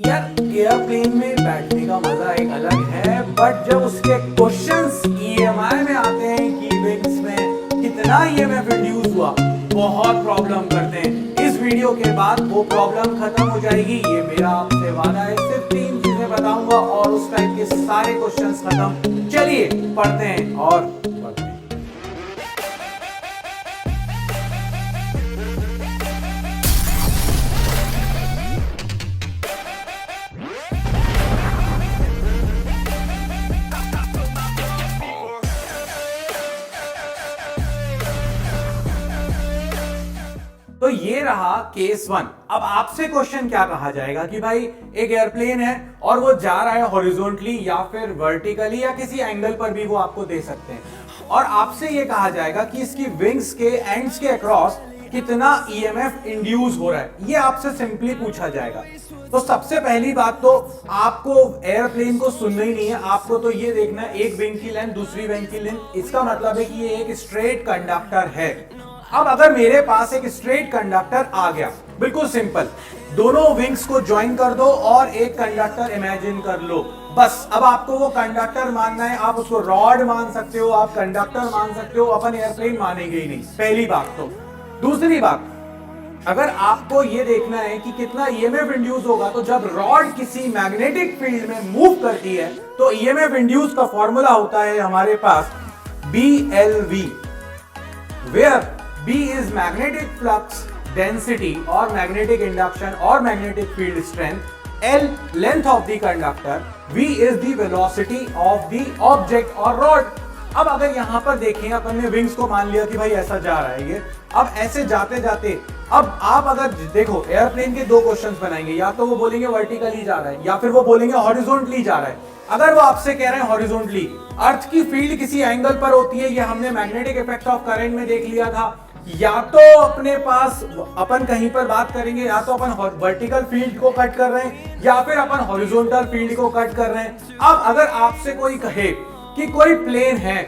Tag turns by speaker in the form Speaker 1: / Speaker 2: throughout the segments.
Speaker 1: यार एयरप्लेन में बैठने का मजा एक अलग है, बट जब उसके क्वेश्चंस ईएमआई में आते हैं कि विंग्स में कितना ईएमएफ इंड्यूस हुआ, बहुत प्रॉब्लम करते हैं। इस वीडियो के बाद वो प्रॉब्लम खत्म हो जाएगी, ये मेरा आपसे वादा है। सिर्फ 3 चीजें बताऊंगा और उस टाइप के सारे क्वेश्चंस खत्म। चलिए पढ़ते हैं और पढ़ते हैं। तो ये रहा केस 1। अब आपसे क्वेश्चन क्या कहा जाएगा कि भाई एक एयरप्लेन है और वो जा रहा है हॉरिजॉन्टली या फिर वर्टिकली या किसी एंगल पर भी वो आपको दे सकते हैं, और आपसे ये कहा जाएगा कि इसकी विंग्स के एंड्स के अक्रॉस कितना ईएमएफ इंड्यूस हो रहा है। ये आपसे सिंपली पूछा जाएगा। तो सबसे पहली बात तो आपको एयरप्लेन को सुनना ही नहीं है, आपको तो ये देखना है एक विंग की लेंथ दूसरी विंग की लेंथ। इसका मतलब है कि ये एक स्ट्रेट कंडक्टर है। अब अगर मेरे पास एक स्ट्रेट कंडक्टर आ गया, बिल्कुल सिंपल, दोनों विंग्स को ज्वाइन कर दो और एक कंडक्टर इमेजिन कर लो। बस अब आपको वो कंडक्टर मानना है। आप उसको रॉड मान सकते हो, आप कंडक्टर मान सकते हो, अपन एयरप्लेन मानेंगे ही नहीं। पहली बात तो। दूसरी बात, अगर आपको ये देखना है कि कितना ईएमएफ इंड्यूस होगा, तो जब रॉड किसी मैग्नेटिक फील्ड में मूव करती है तो ईएमएफ इंड्यूस का फॉर्मूला होता है हमारे पास BLV, where B is magnetic flux density or magnetic induction or magnetic field strength, L length of the conductor, V is the velocity of the object or rod। अब अगर यहां पर देखें, अपन ने विंग्स को मान लिया कि भाई ऐसा जा रहा है ये। अब ऐसे जाते जाते, अब आप अगर देखो एयरप्लेन के 2 क्वेश्चंस बनाएंगे, या तो वो बोलेंगे वर्टिकली जा रहा है या फिर वो बोलेंगे हॉरिजॉन्टली जा रहा है। अगर वो आपसे कह रहे हैं हॉरिजॉन्टली, अर्थ की फील्ड किसी एंगल पर होती है, ये हमने मैग्नेटिक इफेक्ट ऑफ करंट में देख लिया था। या तो अपने पास अपन कहीं पर बात करेंगे, या तो अपन वर्टिकल फील्ड को कट कर रहे हैं या फिर अपन हॉरिजॉन्टल फील्ड को कट कर रहे हैं। अब अगर आपसे कोई कहे कि कोई प्लेन है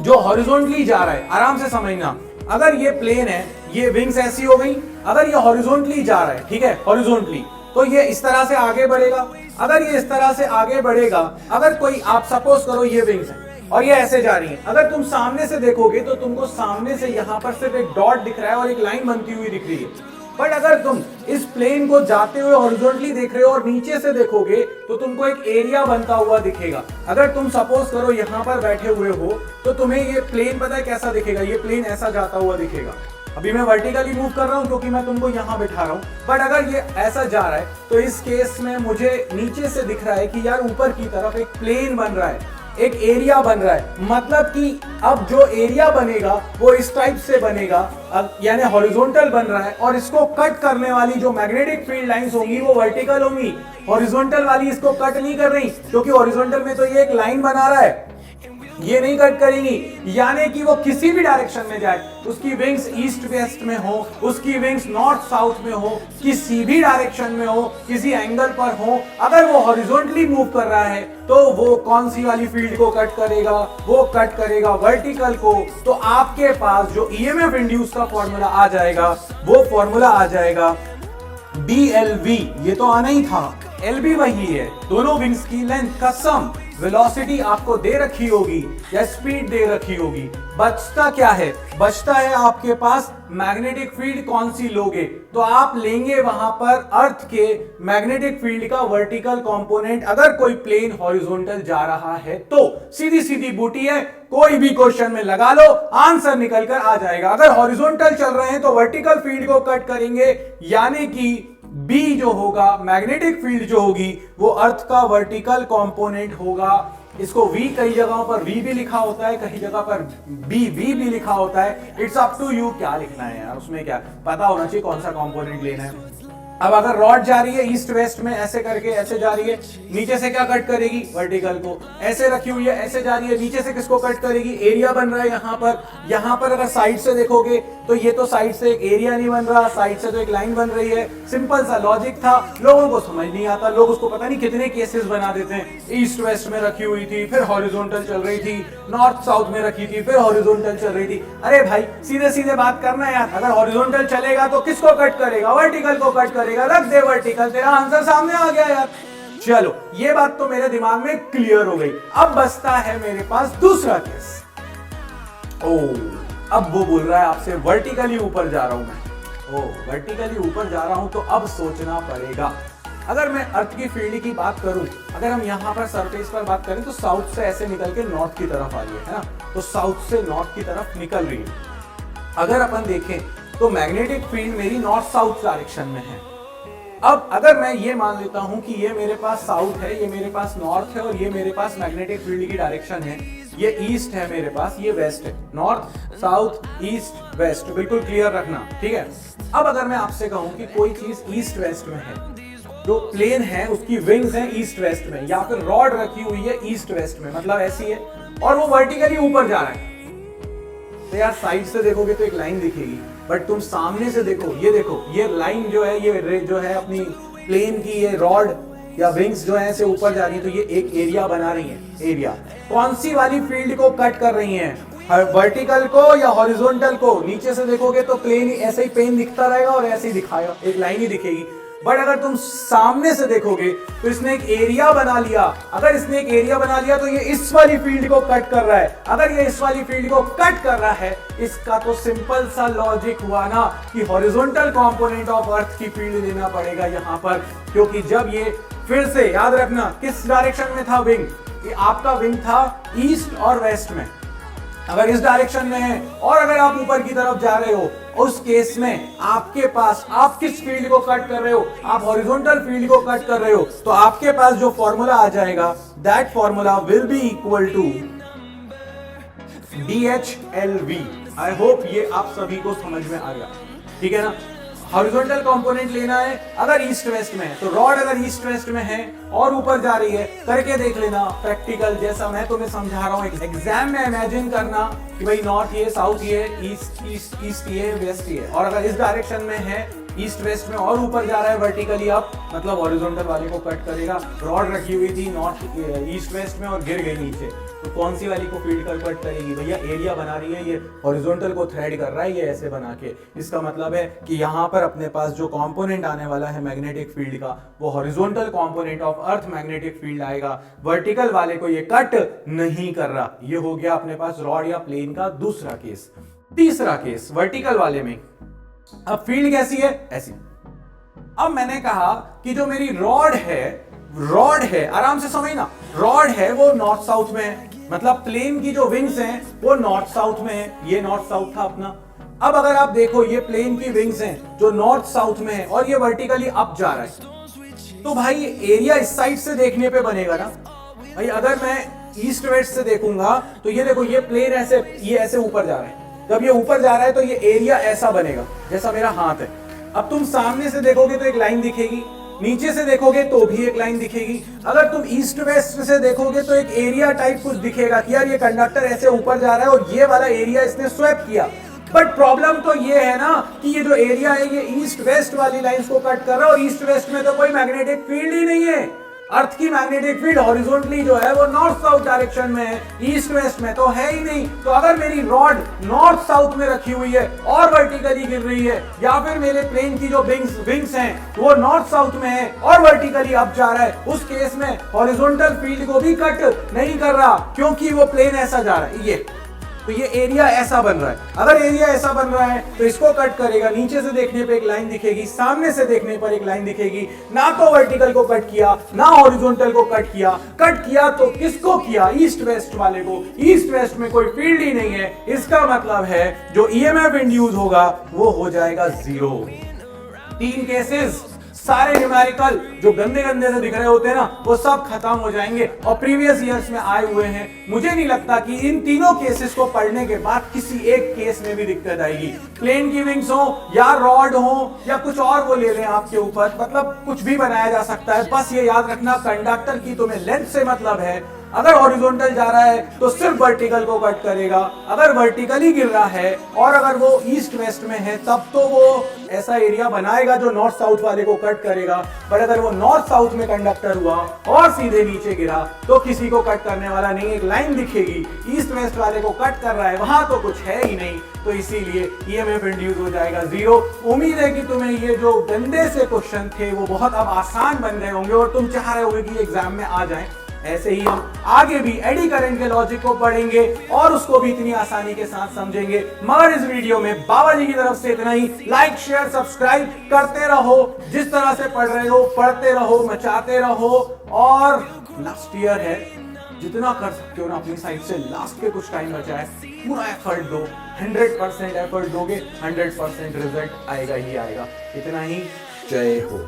Speaker 1: जो हॉरिजॉन्टली जा रहा है, आराम से समझना, अगर ये प्लेन है, ये विंग्स ऐसी हो गई, अगर ये हॉरिजॉन्टली जा रहा है, ठीक है, हॉरिजॉन्टली, तो ये इस तरह से आगे बढ़ेगा। अगर ये इस तरह से आगे बढ़ेगा, अगर कोई, आप सपोज करो ये विंग्स है और ये ऐसे जा रही है, अगर तुम सामने से देखोगे तो तुमको सामने से यहां पर सिर्फ एक डॉट दिख रहा है और एक लाइन बनती हुई दिख रही है। बट अगर तुम इस प्लेन को जाते हुए हॉरिजॉन्टली देख रहे हो और नीचे से देखोगे तो तुमको एक एरिया बनता हुआ दिखेगा। अगर तुम सपोज करो यहां पर बैठे हुए हो तो तुम्हें ये प्लेन पता है कैसा दिखेगा, ये प्लेन ऐसा जाता हुआ दिखेगा। अभी मैं वर्टिकली मूव कर रहा हूं क्योंकि मैं तुमको यहां बैठा रहा हूं, बट अगर ये ऐसा जा रहा है तो इस केस में मुझे नीचे से दिख रहा है कि यार ऊपर की तरफ एक प्लेन बन रहा है, एक एरिया बन रहा है। मतलब कि अब जो एरिया बनेगा वो इस टाइप से बनेगा, यानी हॉरिजॉन्टल बन रहा है, और इसको कट करने वाली जो मैग्नेटिक फील्ड लाइंस होंगी वो वर्टिकल होंगी। हॉरिजॉन्टल वाली इसको कट नहीं कर रही, क्योंकि हॉरिजॉन्टल में तो ये एक लाइन बना रहा है, ये नहीं कट करेंगी। यानी कि वो किसी भी डायरेक्शन में जाए, उसकी विंग्स ईस्ट वेस्ट में हो, उसकी विंग्स नॉर्थ साउथ में हो, किसी भी डायरेक्शन में हो, किसी एंगल पर हो, अगर वो हॉरिजॉन्टली मूव कर रहा है तो वो कौन सी वाली फील्ड को कट करेगा, वो कट करेगा वर्टिकल को। तो आपके पास जो ईएमएफ इंड्यूस का फॉर्मूला आ जाएगा, वो फॉर्मूला आ जाएगा BLV। ये तो आना ही था, LB वही है, दोनों विंग्स की लेंथ का सम। वेलोसिटी आपको दे रखी होगी या स्पीड दे रखी होगी। बचता क्या है? बचता है आपके पास मैग्नेटिक फील्ड कौन सी लोगे, तो आप लेंगे वहां पर अर्थ के मैग्नेटिक फील्ड का वर्टिकल कंपोनेंट। अगर कोई प्लेन हॉरिजॉन्टल जा रहा है तो सीधी सीधी बूटी है, कोई भी क्वेश्चन में लगा लो, आंसर निकल कर आ जाएगा। अगर हॉरिजॉन्टल चल रहे हैं तो वर्टिकल फील्ड को कट करेंगे, यानी कि B जो होगा, मैग्नेटिक फील्ड जो होगी, वो अर्थ का वर्टिकल कंपोनेंट होगा। इसको V कई जगहों पर V भी लिखा होता है, कई जगह पर B भी लिखा होता है। इट्स अप टू यू क्या लिखना है यार, उसमें क्या पता होना चाहिए कौन सा कंपोनेंट लेना है। अब अगर रॉड जा रही है ईस्ट वेस्ट में, ऐसे करके ऐसे जा रही है, नीचे से क्या कट करेगी? वर्टिकल को। ऐसे रखी हुई है, ऐसे जा रही है, नीचे से किसको कट करेगी? एरिया बन रहा है यहाँ पर अगर साइड से देखोगे तो ये तो साइड से एक एरिया नहीं बन रहा, साइड से तो एक लाइन बन रही है। सिंपल सा लॉजिक था, लोगों को समझ नहीं आता, लोग उसको पता नहीं कितने केसेस बना देते हैं। ईस्ट वेस्ट में रखी हुई थी, फिर हॉरिजॉन्टल चल रही थी, नॉर्थ साउथ में रखी थी, फिर हॉरिजॉन्टल चल रही थी। अरे भाई सीधे सीधे बात करना है यार, अगर हॉरिजॉन्टल चलेगा तो किसको कट करेगा? वर्टिकल को कट करेगा। करेगा, रख दे वर्टिकल, तेरा आंसर सामने आ गया यार। चलो ये बात तो मेरे दिमाग में क्लियर हो गई। अब बचता है मेरे पास दूसरा केस। अब वो बोल रहा है आपसे वर्टिकली ऊपर जा रहा हूं मैं। वर्टिकली ऊपर जा रहा हूं तो अब सोचना पड़ेगा। अगर मैं अर्थ की फील्ड की बात करूं, अगर हम यहां पर सरफेस पर बात करें तो साउथ से ऐसे निकल के नॉर्थ की तरफ आ रही है ना, तो साउथ से नॉर्थ की तरफ निकल रही है। अगर अपन देखें तो मैग्नेटिक फील्ड मेरी नॉर्थ साउथ डायरेक्शन में है। अब अगर मैं ये मान लेता हूं कि ये मेरे पास साउथ है, ये मेरे पास नॉर्थ है और ये मेरे पास मैग्नेटिक फील्ड की डायरेक्शन है, ये ईस्ट है मेरे पास, ये वेस्ट है। नॉर्थ साउथ ईस्ट वेस्ट, बिल्कुल क्लियर रखना, ठीक है। अब अगर मैं आपसे कहूं कि कोई चीज ईस्ट वेस्ट में है, जो प्लेन है उसकी विंग्स हैं ईस्ट वेस्ट में, या फिर रॉड रखी हुई है ईस्ट वेस्ट में, मतलब ऐसी है, और वो वर्टिकली ऊपर जा रहा है, तो यार साइड से देखोगे तो एक लाइन दिखेगी, बट तुम सामने से देखो, ये लाइन जो है, ये जो है अपनी प्लेन की, ये रॉड या विंग्स जो है ऐसे ऊपर जा रही है, तो ये एक एरिया बना रही है। एरिया कौन सी वाली फील्ड को कट कर रही है, वर्टिकल को या हॉरिजॉन्टल को? नीचे से देखोगे तो प्लेन ऐसे ही प्लेन दिखता रहेगा और ऐसे ही दिखाएगा, एक लाइन ही दिखेगी। बट अगर तुम सामने से देखोगे तो इसने एक एरिया बना लिया। अगर इसने एक एरिया बना लिया तो ये इस वाली फील्ड को कट कर रहा है। अगर ये इस वाली फील्ड को कट कर रहा है, इसका तो सिंपल सा लॉजिक हुआ ना कि हॉरिजॉन्टल कंपोनेंट ऑफ अर्थ की फील्ड लेना पड़ेगा यहां पर, क्योंकि जब ये फिर से याद रखना किस डायरेक्शन में था विंग, ये आपका विंग था ईस्ट और वेस्ट में। अगर इस डायरेक्शन में है और अगर आप ऊपर की तरफ जा रहे हो, उस केस में आपके पास, आप किस फील्ड को कट कर रहे हो? आप हॉरिजॉन्टल फील्ड को कट कर रहे हो, तो आपके पास जो फॉर्मूला आ जाएगा, that formula will be equal to DHLV। I hope ये आप सभी को समझ में आ गया, ठीक है ना। हॉरिजॉन्टल कंपोनेंट लेना है अगर ईस्ट वेस्ट में है, तो रॉड अगर ईस्ट वेस्ट में है और ऊपर जा रही है, करके देख लेना प्रैक्टिकल, जैसा मैं तुम्हें समझा रहा हूं एग्जाम में इमेजिन करना कि भाई नॉर्थ ये, साउथ ये, ईस्ट ये, वेस्ट ये, और अगर इस डायरेक्शन में है ईस्ट वेस्ट में और ऊपर जा रहा है वर्टिकली अप, मतलब हॉरिजॉन्टल वाले को कट करेगा। रॉड रखी हुई थी नॉर्थ ईस्ट वेस्ट में और गिर गई नीचे, तो कौन सी वाली को फील्ड कर कट करेगी? भैया एरिया बना रही है, ये हॉरिजॉन्टल को थ्रेड कर रहा है, ये ऐसे बना के। इसका मतलब है कि यहाँ पर अपने पास जो कंपोनेंट आने वाला है मैग्नेटिक फील्ड का, वो horizontal component of earth magnetic field आएगा, वर्टिकल वाले को ये कट नहीं कर रहा। ये हो गया अपने पास रॉड या प्लेन का दूसरा केस। तीसरा केस वर्टिकल वाले में, अब फील्ड कैसी है? ऐसी। अब मैंने कहा कि जो मेरी रॉड है, आराम से समझना, रॉड है वो नॉर्थ साउथ में है, मतलब प्लेन की जो विंग्स हैं वो नॉर्थ साउथ में है। ये नॉर्थ साउथ था अपना। अब अगर आप देखो ये प्लेन की विंग्स हैं जो नॉर्थ साउथ में है और ये वर्टिकली अप जा रहा है, तो भाई एरिया इस साइड से देखने पे बनेगा ना भाई। अगर मैं ईस्ट वेस्ट से देखूंगा तो ये देखो, ये प्लेन ऐसे, ये ऐसे ऊपर जा रहा है, जब ये ऊपर जा रहा है तो ये एरिया ऐसा बनेगा जैसा मेरा हाथ है। अब तुम सामने से देखोगे तो एक लाइन दिखेगी, नीचे से देखोगे तो भी एक लाइन दिखेगी। अगर तुम ईस्ट वेस्ट से देखोगे तो एक एरिया टाइप कुछ दिखेगा कि यार ये कंडक्टर ऐसे ऊपर जा रहा है और ये वाला एरिया इसने स्वैप किया। बट प्रॉब्लम तो ये है ना कि ये जो एरिया है ये ईस्ट वेस्ट वाली लाइंस को कट कर रहा है, और ईस्ट वेस्ट में तो कोई मैग्नेटिक फील्ड ही नहीं है। अर्थ की मैग्नेटिक फील्ड हॉरिजॉन्टली जो है वो नॉर्थ साउथ डायरेक्शन में है, ईस्ट वेस्ट में तो है ही नहीं। तो अगर मेरी रॉड नॉर्थ साउथ में रखी हुई है और वर्टिकली गिर रही है, या फिर मेरे प्लेन की जो विंग्स हैं वो नॉर्थ साउथ में है और वर्टिकली अप जा रहा है, उस केस में हॉरिजॉन्टल फील्ड को भी कट नहीं कर रहा, क्योंकि वो प्लेन ऐसा जा रहा है। ये तो ये एरिया ऐसा बन रहा है। अगर एरिया ऐसा बन रहा है तो इसको कट करेगा, नीचे से देखने पे एक लाइन दिखेगी, सामने से देखने पर एक लाइन दिखेगी। ना तो वर्टिकल को कट किया ना हॉरिजॉन्टल को कट किया तो किसको किया? ईस्ट वेस्ट वाले को। ईस्ट वेस्ट में कोई फील्ड ही नहीं है, इसका मतलब है जो ईएमएफ इंड्यूस होगा वो हो जाएगा 0। 3 केसेस, सारे न्यूमेरिकल जो गंदे से दिख रहे होते हैं ना, वो सब खत्म हो जाएंगे और प्रीवियस ईयर्स में आए हुए हैं। मुझे नहीं लगता कि इन तीनों केसेस को पढ़ने के बाद किसी एक केस में भी दिक्कत आएगी। प्लेन की विंग्स हो या रॉड हो या कुछ और वो ले लें आपके ऊपर, मतलब कुछ भी बनाया जा सकता है। बस ये याद रखना कंडक्टर की तुम्हें लेंथ से मतलब है, अगर हॉरिजॉन्टल जा रहा है तो सिर्फ वर्टिकल को कट करेगा, अगर वर्टिकली गिर रहा है और अगर वो ईस्ट वेस्ट में है तब तो वो ऐसा एरिया बनाएगा जो नॉर्थ साउथ वाले को कट करेगा। पर अगर वो नॉर्थ साउथ में कंडक्टर हुआ और सीधे नीचे गिरा तो किसी को कट करने वाला नहीं, एक लाइन दिखेगी, ईस्ट वेस्ट वाले को कट कर रहा है, वहां तो कुछ है ही नहीं, तो इसीलिए ईएमएफ इंड्यूस हो जाएगा 0। उम्मीद है कि तुम्हें ये जो गंदे से क्वेश्चन थे वो बहुत अब आसान बन गए होंगे और तुम चाह रहे होगे कि एग्जाम में आ जाएं। ऐसे ही हम आगे भी एडी करंट के लॉजिक को पढ़ेंगे और उसको भी इतनी आसानी के साथ समझेंगे। मगर इस वीडियो में बाबा जी की तरफ से इतना ही। लाइक शेयर सब्सक्राइब करते रहो, जिस तरह से पढ़ रहे हो पढ़ते रहो, मचाते रहो। और लास्ट ईयर है, जितना कर सकते हो ना अपनी साइड से, लास्ट के कुछ टाइम बचा है, पूरा एफर्ट दो, 100% एफर्ट दोगे 100% रिजल्ट आएगा ही आएगा। इतना ही, जय हो।